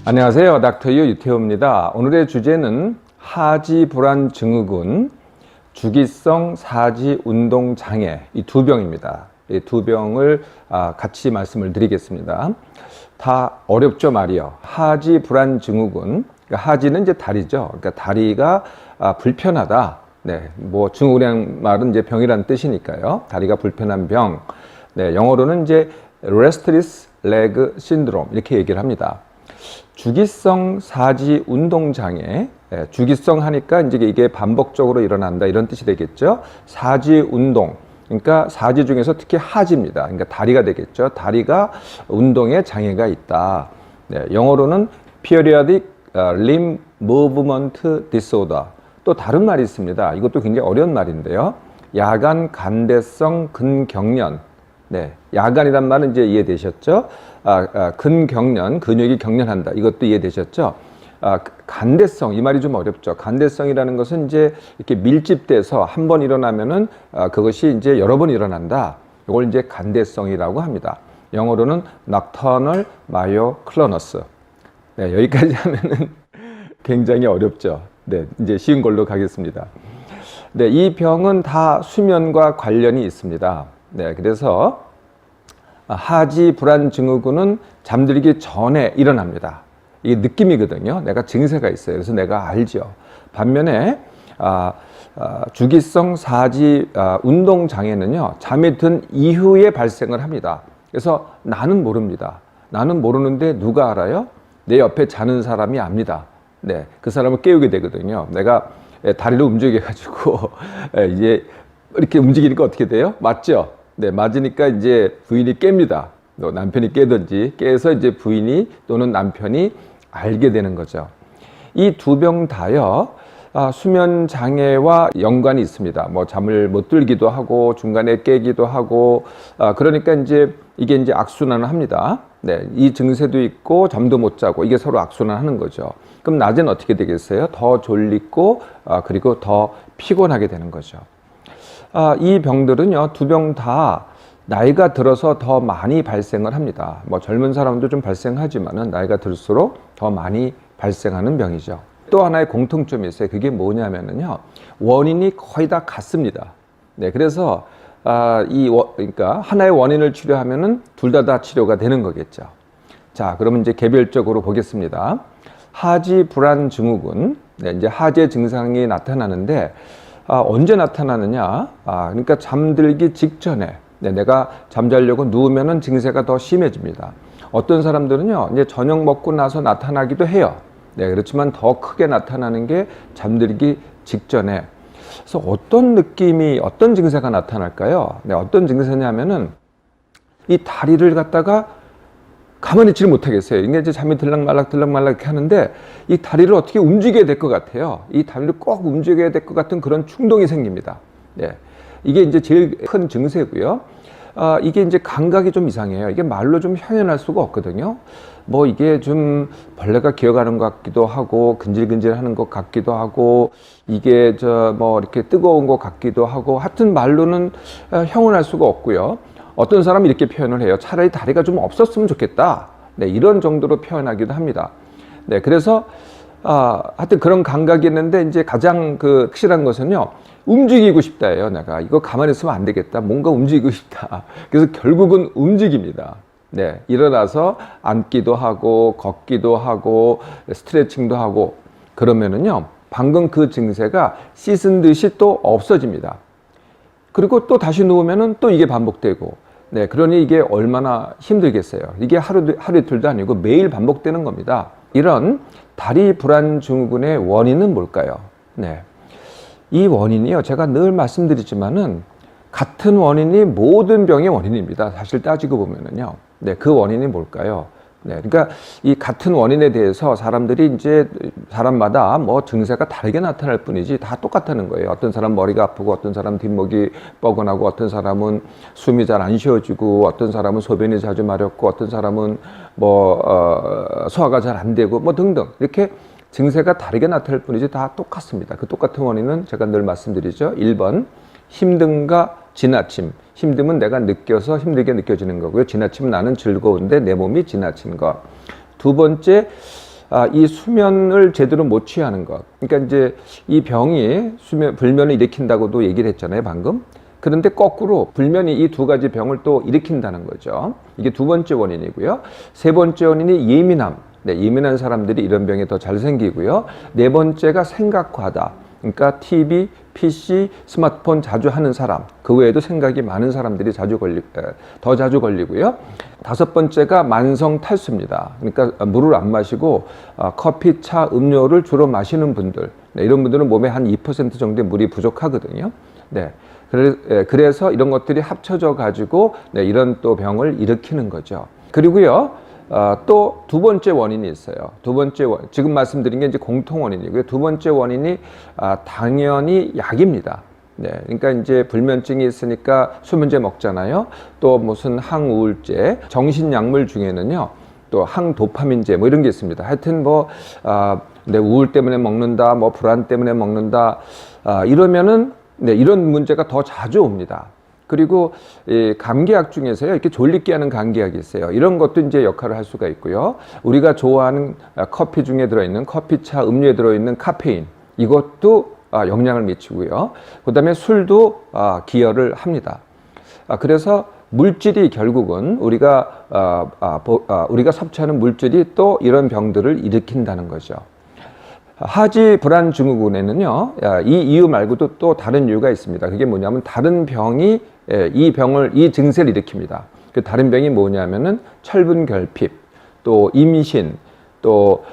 안녕하세요. 닥터 유 유태호입니다. 오늘의 주제는 하지 불안 증후군, 주기성 사지 운동 장애, 이 두 병입니다. 이 두 병을 같이 말씀을 드리겠습니다. 다 어렵죠 말이요. 하지 불안 증후군, 그러니까 하지는 이제 다리죠. 그러니까 다리가 불편하다. 네, 뭐 증후군이라는 말은 이제 병이라는 뜻이니까요. 다리가 불편한 병. 네, 영어로는 이제 restless leg syndrome 이렇게 얘기를 합니다. 주기성 사지 운동 장애, 주기성 하니까 이제 이게 반복적으로 일어난다 이런 뜻이 되겠죠. 사지 운동, 그러니까 사지 중에서 특히 하지입니다. 그러니까 다리가 되겠죠. 다리가 운동에 장애가 있다. 네, 영어로는 periodic limb movement disorder. 또 다른 말이 있습니다. 이것도 굉장히 어려운 말인데요. 야간 간대성 근경련. 네, 야간이란 말은 이제 이해되셨죠? 근경련, 근육이 경련한다. 이것도 이해되셨죠? 간대성, 이 말이 좀 어렵죠. 간대성이라는 것은 이제 이렇게 밀집돼서 한 번 일어나면은 그것이 이제 여러 번 일어난다. 이걸 이제 간대성이라고 합니다. 영어로는 nocturnal myoclonus. 네, 여기까지 하면은 굉장히 어렵죠. 네, 이제 쉬운 걸로 가겠습니다. 네, 이 병은 다 수면과 관련이 있습니다. 네, 그래서 하지 불안 증후군은 잠들기 전에 일어납니다. 이게 느낌이거든요. 내가 증세가 있어요. 그래서 내가 알죠. 반면에 주기성 사지 운동 장애는요, 잠이 든 이후에 발생을 합니다. 그래서 나는 모릅니다. 나는 모르는데 누가 알아요? 내 옆에 자는 사람이 압니다. 네, 그 사람을 깨우게 되거든요. 내가 다리를 움직여가지고 이제 이렇게 움직이니까 어떻게 돼요? 맞죠? 네, 맞으니까 이제 부인이 깹니다. 남편이 깨든지 깨서 이제 부인이 또는 남편이 알게 되는 거죠. 이 두 병 다요, 수면 장애와 연관이 있습니다. 뭐 잠을 못 들기도 하고 중간에 깨기도 하고, 그러니까 이제 이게 이제 악순환을 합니다. 네, 이 증세도 있고 잠도 못 자고 이게 서로 악순환하는 거죠. 그럼 낮에는 어떻게 되겠어요? 더 졸리고 그리고 더 피곤하게 되는 거죠. 이 병들은요, 두 병 다 나이가 들어서 더 많이 발생을 합니다. 뭐 젊은 사람도 좀 발생하지만은 나이가 들수록 더 많이 발생하는 병이죠. 또 하나의 공통점이 있어요. 그게 뭐냐면은요, 원인이 거의 다 같습니다. 네, 그래서 그러니까 하나의 원인을 치료하면은 둘 다 치료가 되는 거겠죠. 자, 그러면 이제 개별적으로 보겠습니다. 하지 불안 증후군, 네, 이제 하지의 증상이 나타나는데 언제 나타나느냐? 그러니까 잠들기 직전에, 네, 내가 잠자려고 누우면은 증세가 더 심해집니다. 어떤 사람들은요, 이제 저녁 먹고 나서 나타나기도 해요. 네, 그렇지만 더 크게 나타나는 게 잠들기 직전에. 그래서 어떤 느낌이, 어떤 증세가 나타날까요? 네, 어떤 증세냐면은 이 다리를 갖다가 가만히 있지를 못하겠어요. 이게 이제 잠이 들락말락 이렇게 하는데 이 다리를 어떻게 움직여야 될 것 같아요. 이 다리를 꼭 움직여야 될 것 같은 그런 충동이 생깁니다. 네. 이게 이제 제일 큰 증세고요. 이게 이제 감각이 좀 이상해요. 이게 말로 좀 표현할 수가 없거든요. 뭐 이게 좀 벌레가 기어가는 것 같기도 하고 근질근질하는 것 같기도 하고 이게 뭐 이렇게 뜨거운 것 같기도 하고 하여튼 말로는 형언할 수가 없고요. 어떤 사람은 이렇게 표현을 해요. 차라리 다리가 좀 없었으면 좋겠다. 네, 이런 정도로 표현하기도 합니다. 네, 그래서 하여튼 그런 감각이 있는데 이제 가장 확실한 것은요, 움직이고 싶다예요. 내가 이거 가만히 있으면 안 되겠다. 뭔가 움직이고 싶다. 그래서 결국은 움직입니다. 네, 일어나서 앉기도 하고 걷기도 하고 스트레칭도 하고 그러면은요, 방금 그 증세가 씻은 듯이 또 없어집니다. 그리고 또 다시 누우면은 또 이게 반복되고, 네, 그러니 이게 얼마나 힘들겠어요. 이게 하루 이틀도 아니고 매일 반복되는 겁니다. 이런 다리 불안 증후군의 원인은 뭘까요? 네, 이 원인이요, 제가 늘 말씀드리지만은 같은 원인이 모든 병의 원인입니다. 사실 따지고 보면은요, 네, 그 원인이 뭘까요? 네, 그러니까 이 같은 원인에 대해서 사람들이 이제 사람마다 뭐 증세가 다르게 나타날 뿐이지 다 똑같다는 거예요. 어떤 사람 머리가 아프고 어떤 사람 뒷목이 뻐근하고 어떤 사람은 숨이 잘 안 쉬어지고 어떤 사람은 소변이 자주 마렵고 어떤 사람은 뭐 소화가 잘 안 되고 뭐 등등 이렇게 증세가 다르게 나타날 뿐이지 다 똑같습니다. 그 똑같은 원인은 제가 늘 말씀드리죠. 1번 힘듦과 지나침. 힘듦은 내가 느껴서 힘들게 느껴지는 거고요. 지나침은 나는 즐거운데 내 몸이 지나친 것. 두 번째, 이 수면을 제대로 못 취하는 것. 그러니까 이제 이 병이 불면을 일으킨다고도 얘기를 했잖아요, 방금. 그런데 거꾸로 불면이 이 두 가지 병을 또 일으킨다는 거죠. 이게 두 번째 원인이고요. 세 번째 원인이 예민함. 네, 예민한 사람들이 이런 병이 더 잘 생기고요. 네 번째가 생각과다. 그러니까 TV, PC, 스마트폰 자주 하는 사람, 그 외에도 생각이 많은 사람들이 더 자주 걸리고요. 다섯 번째가 만성 탈수입니다. 그러니까 물을 안 마시고 커피, 차, 음료를 주로 마시는 분들, 네, 이런 분들은 몸에 한 2% 정도의 물이 부족하거든요. 네. 그래서 이런 것들이 합쳐져 가지고 네, 이런 또 병을 일으키는 거죠. 그리고요, 또 두 번째 원인이 있어요. 지금 말씀드린 게 이제 공통 원인이고요. 두 번째 원인이 당연히 약입니다. 네, 그러니까 이제 불면증이 있으니까 수면제 먹잖아요. 또 무슨 항우울제, 정신약물 중에는요, 또 항도파민제 뭐 이런 게 있습니다. 하여튼 뭐 내 우울 때문에 먹는다, 뭐 불안 때문에 먹는다, 이러면은 네, 이런 문제가 더 자주 옵니다. 그리고 감기약 중에서요, 이렇게 졸리게 하는 감기약이 있어요. 이런 것도 이제 역할을 할 수가 있고요. 우리가 좋아하는 커피 중에 들어있는 커피차 음료에 들어있는 카페인, 이것도 영향을 미치고요. 그다음에 술도 기여를 합니다. 그래서 물질이 결국은 우리가 섭취하는 물질이 또 이런 병들을 일으킨다는 거죠. 하지 불안 증후군에는요, 이 이유 말고도 또 다른 이유가 있습니다. 그게 뭐냐면 다른 병이 이 증세를 일으킵니다. 그 다른 병이 뭐냐면은 철분 결핍, 또 임신, 또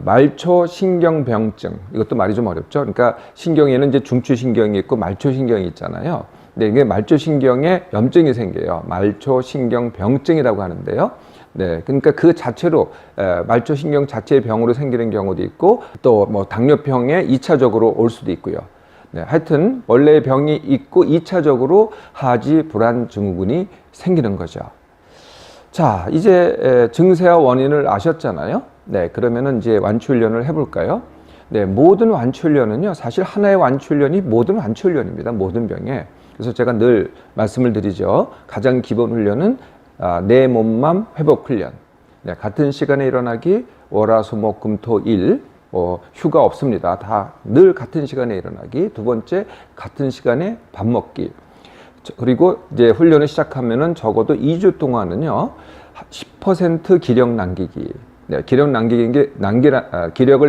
말초 신경병증. 이것도 말이 좀 어렵죠. 그러니까 신경에는 이제 중추신경이 있고 말초신경이 있잖아요. 근데 이게 말초신경에 염증이 생겨요. 말초신경병증이라고 하는데요. 네, 그러니까 그 자체로 말초신경 자체의 병으로 생기는 경우도 있고, 또 뭐 당뇨병에 2차적으로 올 수도 있고요. 네, 하여튼 원래 병이 있고 2차적으로 하지 불안 증후군이 생기는 거죠. 자, 이제 증세와 원인을 아셨잖아요. 네, 그러면은 이제 완치훈련을 해볼까요? 네, 모든 완치훈련은요, 사실 하나의 완치훈련이 모든 완치훈련입니다. 모든 병에. 그래서 제가 늘 말씀을 드리죠. 가장 기본 훈련은 내 몸맘 회복 훈련. 네, 같은 시간에 일어나기, 월화수목금토일, 휴가 없습니다. 다 늘 같은 시간에 일어나기. 두 번째, 같은 시간에 밥 먹기. 그리고 이제 훈련을 시작하면은 적어도 2주 동안은요, 10% 기력 남기기. 네, 기력을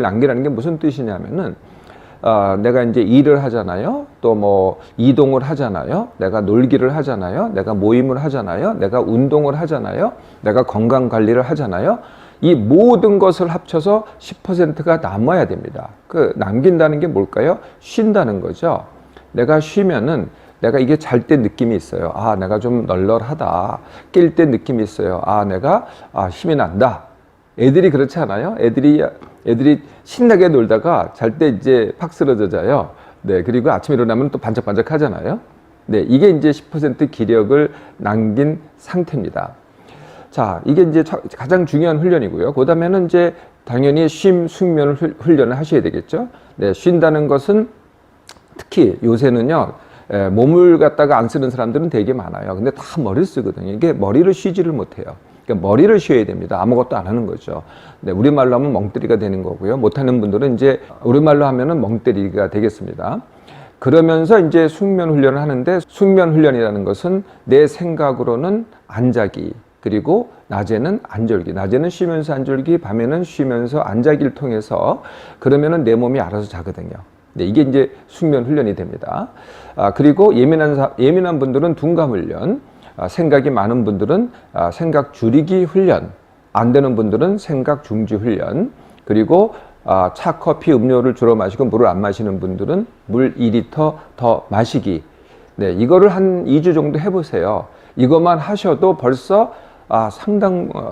남기라는 게 무슨 뜻이냐면은, 내가 이제 일을 하잖아요. 또 뭐 이동을 하잖아요. 내가 놀기를 하잖아요. 내가 모임을 하잖아요. 내가 운동을 하잖아요. 내가 건강 관리를 하잖아요. 이 모든 것을 합쳐서 10%가 남아야 됩니다. 그 남긴다는 게 뭘까요? 쉰다는 거죠. 내가 쉬면은 내가 이게 잘 때 느낌이 있어요. 내가 좀 널널하다. 깰 때 느낌이 있어요. 내가 힘이 난다. 애들이 그렇지 않아요? 애들이 신나게 놀다가 잘 때 이제 팍 쓰러져 자요. 네, 그리고 아침에 일어나면 또 반짝반짝 하잖아요. 네, 이게 이제 10% 기력을 남긴 상태입니다. 자, 이게 이제 가장 중요한 훈련이고요. 그 다음에는 이제 당연히 숙면 훈련을 하셔야 되겠죠. 네, 쉰다는 것은 특히 요새는요, 몸을 갖다가 안 쓰는 사람들은 되게 많아요. 근데 다 머리를 쓰거든요. 이게 머리를 쉬지를 못해요. 그러니까 머리를 쉬어야 됩니다. 아무것도 안 하는 거죠. 네, 우리말로 하면 멍때리가 되는 거고요. 못하는 분들은 이제 우리말로 하면은 멍때리가 되겠습니다. 그러면서 이제 숙면 훈련을 하는데, 숙면 훈련이라는 것은 내 생각으로는 안 자기, 그리고 낮에는 안 졸기, 낮에는 쉬면서 안 졸기, 밤에는 쉬면서 안 자기를 통해서 그러면은 내 몸이 알아서 자거든요. 네, 이게 이제 숙면 훈련이 됩니다. 그리고 예민한 분들은 둔감 훈련, 생각이 많은 분들은 생각 줄이기 훈련, 안 되는 분들은 생각 중지 훈련, 그리고 차, 커피, 음료를 주로 마시고 물을 안 마시는 분들은 물 2리터 더 마시기. 네, 이거를 한 2주 정도 해보세요. 이것만 하셔도 벌써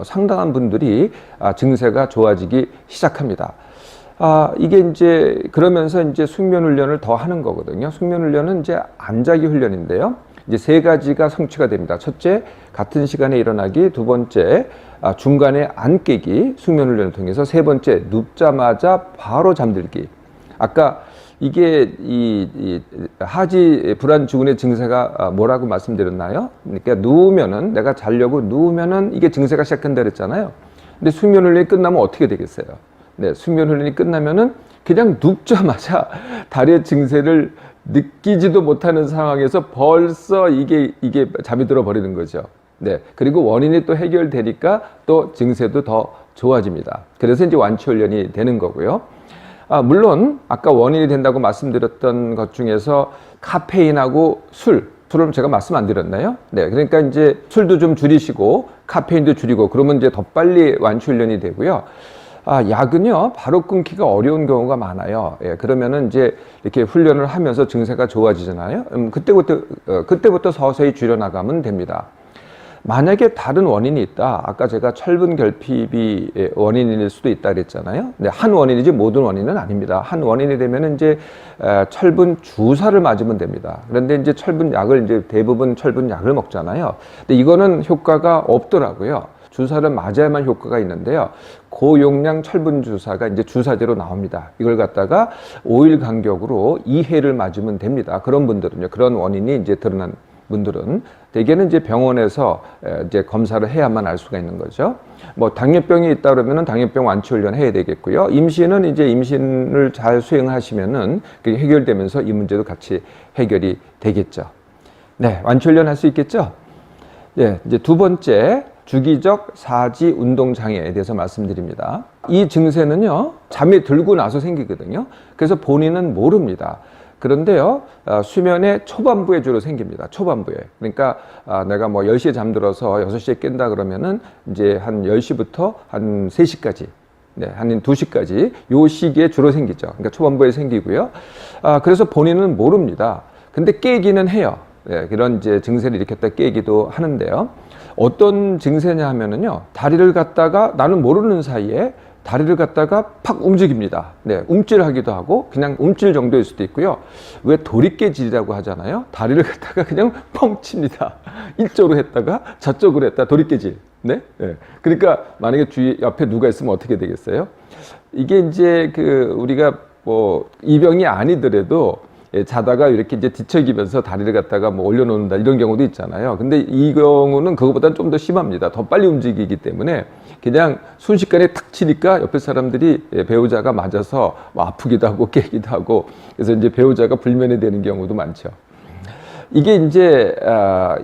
상당한 분들이 증세가 좋아지기 시작합니다. 이게 이제 그러면서 이제 숙면 훈련을 더 하는 거거든요. 숙면 훈련은 이제 안자기 훈련인데요. 이제 세 가지가 성취가 됩니다. 첫째, 같은 시간에 일어나기. 두 번째, 중간에 안 깨기. 숙면 훈련을 통해서. 세 번째, 눕자마자 바로 잠들기. 아까 이게 이 하지 불안 증후군의 증세가 뭐라고 말씀드렸나요? 그러니까 누우면은, 내가 자려고 누우면은 이게 증세가 시작한다 그랬잖아요. 근데 수면 훈련이 끝나면 어떻게 되겠어요? 네, 수면 훈련이 끝나면은 그냥 눕자마자 다리의 증세를 느끼지도 못하는 상황에서 벌써 이게 잠이 들어 버리는 거죠. 네. 그리고 원인이 또 해결되니까 또 증세도 더 좋아집니다. 그래서 이제 완치 훈련이 되는 거고요. 물론 아까 원인이 된다고 말씀드렸던 것 중에서 카페인하고 술을 제가 말씀 안 드렸나요? 네. 그러니까 이제 술도 좀 줄이시고 카페인도 줄이고 그러면 이제 더 빨리 완치 훈련이 되고요. 약은요, 바로 끊기가 어려운 경우가 많아요. 예, 그러면은 이제 이렇게 훈련을 하면서 증세가 좋아지잖아요. 그때부터 서서히 줄여나가면 됩니다. 만약에 다른 원인이 있다. 아까 제가 철분 결핍이 원인일 수도 있다 그랬잖아요. 네, 한 원인이지 모든 원인은 아닙니다. 한 원인이 되면은 이제 철분 주사를 맞으면 됩니다. 그런데 이제 철분 약을 이제 대부분 철분 약을 먹잖아요. 근데 이거는 효과가 없더라고요. 주사를 맞아야만 효과가 있는데요. 고용량 철분 주사가 이제 주사제로 나옵니다. 이걸 갖다가 5일 간격으로 2회를 맞으면 됩니다. 그런 분들은요, 그런 원인이 이제 드러난 분들은 대개는 이제 병원에서 이제 검사를 해야만 알 수가 있는 거죠. 뭐 당뇨병이 있다 그러면은 당뇨병 완치 훈련 해야 되겠고요. 임신은 이제 임신을 잘 수행하시면은 그게 해결되면서 이 문제도 같이 해결이 되겠죠. 네, 완치 훈련 할 수 있겠죠? 네, 이제 두 번째. 주기적 사지 운동 장애에 대해서 말씀드립니다. 이 증세는요, 잠이 들고 나서 생기거든요. 그래서 본인은 모릅니다. 그런데요, 수면의 초반부에 주로 생깁니다. 초반부에. 그러니까 내가 뭐 10시에 잠들어서 6시에 깬다 그러면은 이제 한 10시부터 한 3시까지, 네, 한 2시까지 요 시기에 주로 생기죠. 그러니까 초반부에 생기고요. 그래서 본인은 모릅니다. 근데 깨기는 해요. 네, 그런 이제 증세를 일으켰다 깨기도 하는데요. 어떤 증세냐 하면은요, 다리를 갖다가 나는 모르는 사이에 다리를 갖다가 팍 움직입니다. 네, 움찔하기도 하고 그냥 움찔 정도일 수도 있고요. 왜 도리깨질이라고 하잖아요. 다리를 갖다가 그냥 뻥 칩니다. 이쪽으로 했다가 저쪽으로 했다 도리깨질. 네? 네. 그러니까 만약에 주위 옆에 누가 있으면 어떻게 되겠어요? 이게 이제 우리가 뭐 이병이 아니더라도 자다가 이렇게 이제 뒤척이면서 다리를 갖다가 뭐 올려놓는다 이런 경우도 있잖아요. 근데 이 경우는 그거보다는 좀 더 심합니다. 더 빨리 움직이기 때문에 그냥 순식간에 탁 치니까 옆에 사람들이 배우자가 맞아서 뭐 아프기도 하고 깨기도 하고 그래서 이제 배우자가 불면이 되는 경우도 많죠. 이게 이제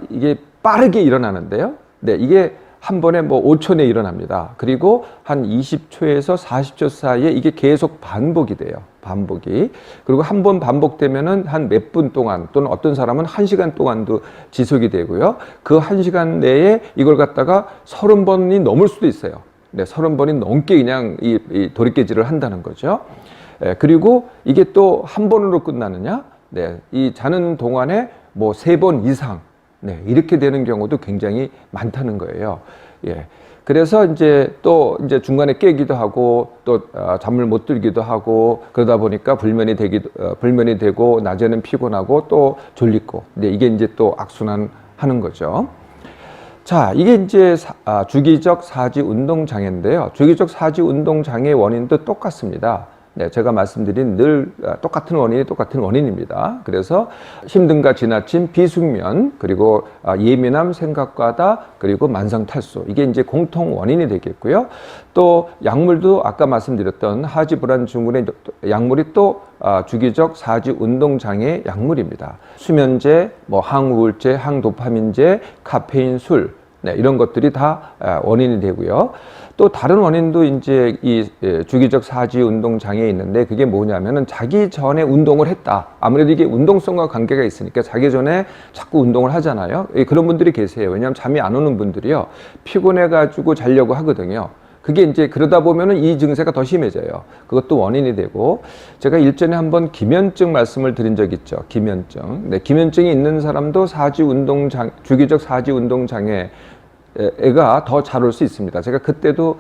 이게 빠르게 일어나는데요. 네, 이게 한 번에 뭐 5초 내에 일어납니다. 그리고 한 20초에서 40초 사이에 이게 계속 반복이 돼요. 반복이. 그리고 한 번 반복되면은 한 몇 분 동안 또는 어떤 사람은 1시간 동안도 지속이 되고요. 그 1시간 내에 이걸 갖다가 30번이 넘을 수도 있어요. 네, 30번이 넘게 그냥 이 도리깨질을 한다는 거죠. 그리고 이게 또 한 번으로 끝나느냐? 네, 이 자는 동안에 뭐 3번 이상 네, 이렇게 되는 경우도 굉장히 많다는 거예요. 예. 그래서 이제 또 이제 중간에 깨기도 하고 또 잠을 못 들기도 하고 그러다 보니까 불면이 되고 낮에는 피곤하고 또 졸리고 이게 이제 또 악순환 하는 거죠. 자, 이게 이제 주기적 사지 운동 장애인데요. 주기적 사지 운동 장애 원인도 똑같습니다. 네, 제가 말씀드린 늘 똑같은 원인입니다. 그래서 힘듦과 지나친 비숙면, 그리고 예민함, 생각과다, 그리고 만성 탈수. 이게 이제 공통 원인이 되겠고요. 또 약물도 아까 말씀드렸던 하지 불안 증후군의 약물이 또 주기적 사지 운동 장애 약물입니다. 수면제, 뭐 항우울제, 항도파민제, 카페인, 술. 네, 이런 것들이 다 원인이 되고요. 또 다른 원인도 이제 이 주기적 사지 운동 장애에 있는데 그게 뭐냐면은 자기 전에 운동을 했다. 아무래도 이게 운동성과 관계가 있으니까 자기 전에 자꾸 운동을 하잖아요. 그런 분들이 계세요. 왜냐하면 잠이 안 오는 분들이요. 피곤해가지고 자려고 하거든요. 그게 이제 그러다 보면은 이 증세가 더 심해져요. 그것도 원인이 되고 제가 일전에 한번 기면증 말씀을 드린 적 있죠. 기면증. 네, 기면증이 있는 사람도 주기적 사지 운동 장애 애가 더 잘 올 수 있습니다. 제가 그때도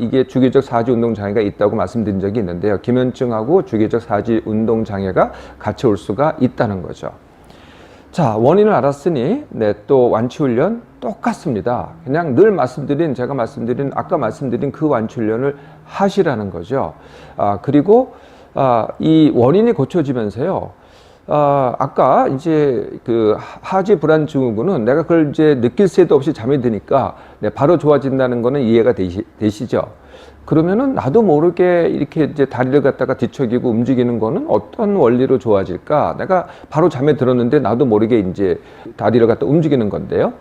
이게 주기적 사지 운동 장애가 있다고 말씀드린 적이 있는데요. 기면증하고 주기적 사지 운동 장애가 같이 올 수가 있다는 거죠. 자, 원인을 알았으니 네, 또 완치 훈련 똑같습니다. 그냥 늘 아까 말씀드린 그 완치 훈련을 하시라는 거죠. 그리고 이 원인이 고쳐지면서요. 아까 이제 그 하지 불안 증후군은 내가 그걸 이제 느낄 새도 없이 잠이 드니까 바로 좋아진다는 거는 이해가 되시죠? 그러면은 나도 모르게 이렇게 이제 다리를 갖다가 뒤척이고 움직이는 거는 어떤 원리로 좋아질까? 내가 바로 잠에 들었는데 나도 모르게 이제 다리를 갖다 움직이는 건데요.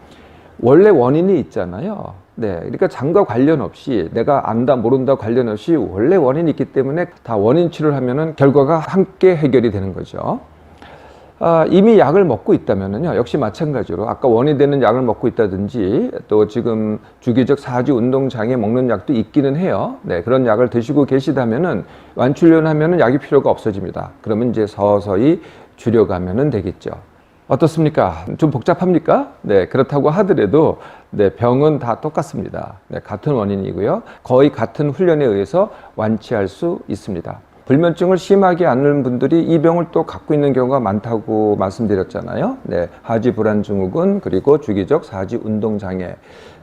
원래 원인이 있잖아요. 네. 그러니까 잠과 관련 없이 내가 안다, 모른다 관련 없이 원래 원인이 있기 때문에 다 원인 치료를 하면은 결과가 함께 해결이 되는 거죠. 이미 약을 먹고 있다면요, 역시 마찬가지로 아까 원인이 되는 약을 먹고 있다든지 또 지금 주기적 사지 운동 장애 먹는 약도 있기는 해요. 네, 그런 약을 드시고 계시다면은 완치훈련하면은 약이 필요가 없어집니다. 그러면 이제 서서히 줄여가면은 되겠죠. 어떻습니까? 좀 복잡합니까? 네, 그렇다고 하더라도 네, 병은 다 똑같습니다. 네, 같은 원인이고요. 거의 같은 훈련에 의해서 완치할 수 있습니다. 불면증을 심하게 앓는 분들이 이 병을 또 갖고 있는 경우가 많다고 말씀드렸잖아요. 네, 하지 불안 증후군 그리고 주기적 사지 운동 장애.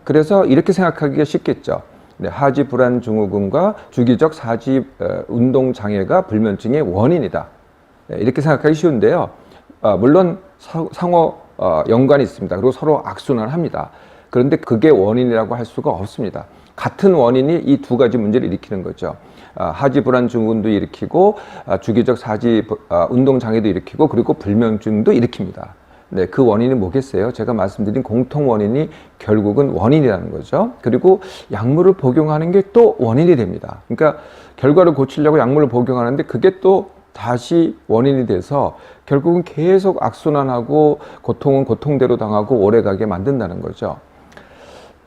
그래서 이렇게 생각하기가 쉽겠죠. 네, 하지 불안 증후군과 주기적 사지 운동 장애가 불면증의 원인이다. 네, 이렇게 생각하기 쉬운데요. 물론 상호 연관이 있습니다. 그리고 서로 악순환합니다. 그런데 그게 원인이라고 할 수가 없습니다. 같은 원인이 이 두 가지 문제를 일으키는 거죠. 하지 불안 증후군도 일으키고 주기적 사지 운동 장애도 일으키고 그리고 불면증도 일으킵니다. 네, 그 원인이 뭐겠어요? 제가 말씀드린 공통 원인이 결국은 원인이라는 거죠. 그리고 약물을 복용하는 게 또 원인이 됩니다. 그러니까 결과를 고치려고 약물을 복용하는데 그게 또 다시 원인이 돼서 결국은 계속 악순환하고 고통은 고통대로 당하고 오래가게 만든다는 거죠.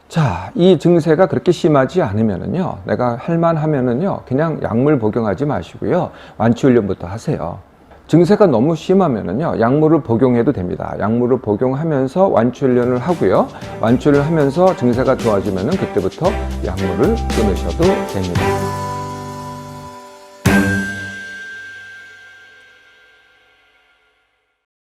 자, 이 증세가 그렇게 심하지 않으면은요, 내가 할만하면은요, 그냥 약물 복용하지 마시고요, 완치훈련부터 하세요. 증세가 너무 심하면은요, 약물을 복용해도 됩니다. 약물을 복용하면서 완치훈련을 하고요, 완치를 하면서 증세가 좋아지면은 그때부터 약물을 끊으셔도 됩니다.